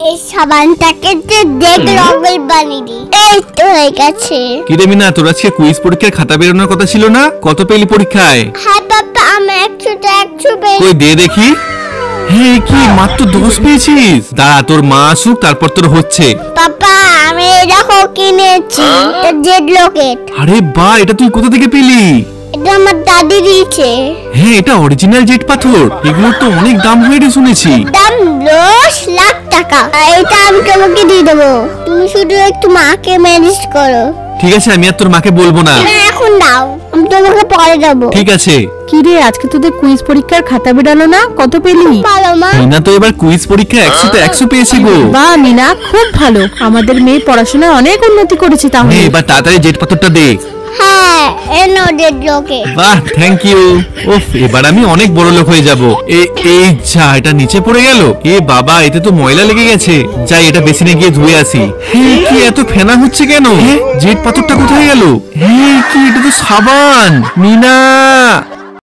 এই সাবানটাকে দেখ রঙের বানিয়ে দি। এই তো হয়ে গেছে। কি রে মিনা, তোর আজকে কুইজ পরীক্ষার খাতা বেরোনোর কথা ছিল না? কত পেলি পরীক্ষায়? হ্যাঁ বাবা, আমি 100 পেয়েছি। কই দে দেখি। হ্যাঁ, কি মাত্র 10 পেয়েছিস? দাঁড়া, তোর মা আসুক তারপর তোর হচ্ছে। পাপা, আমি দেখো কিনেছি জেড রকেট। আরে বাহ, এটা তুই কোথা থেকে পেলি? এটা আমার দাদি দিয়েছে। হ্যাঁ, এটা অরিজিনাল জেট পাথর। এগুলোর তো অনেক দাম হয়ে শুনেছি। দাম 10 লাখ টাকা। এটা আমি তোমাকে দিয়ে দেবো, তুমি শুধু একটু মাকে ম্যানেজ করো। ঠিক আছে, আমি আর তোর মাকে বলবো না। এখন দাও, আমি তোমাকে পরে দেবো। ঠিক আছে। কি রে, আজকে তোদের কুইজ পরীক্ষার খাতা বেরালো না? কত পেলি? ভালো মা। মিনা তো এবার কুইজ পরীক্ষা 100 তে 100 পেয়েছে গো। বাহ মিনা, খুব ভালো। আমাদের মেয়ে পড়াশোনায় অনেক উন্নতি করেছে তাহলে। এবার তাড়াতাড়ি জেট পাথরটা দে। হ্যাঁ, এনো জেড রকেট। বাহ, থ্যাংক ইউ। ওফ, এবার আমি অনেক বড় লোক হয়ে যাব। এই যা, এটা নিচে পড়ে গেল। এ বাবা, এতে তো ময়লা লেগে গেছে। যাই, এটা বেসিনে গিয়ে ধুয়ে আসি। হ্যাঁ, কি এত ফেনা হচ্ছে কেন? জেট পাথরটা কোথায় গেল? হ্যাঁ, কি এটা তো সাবান। মিনা।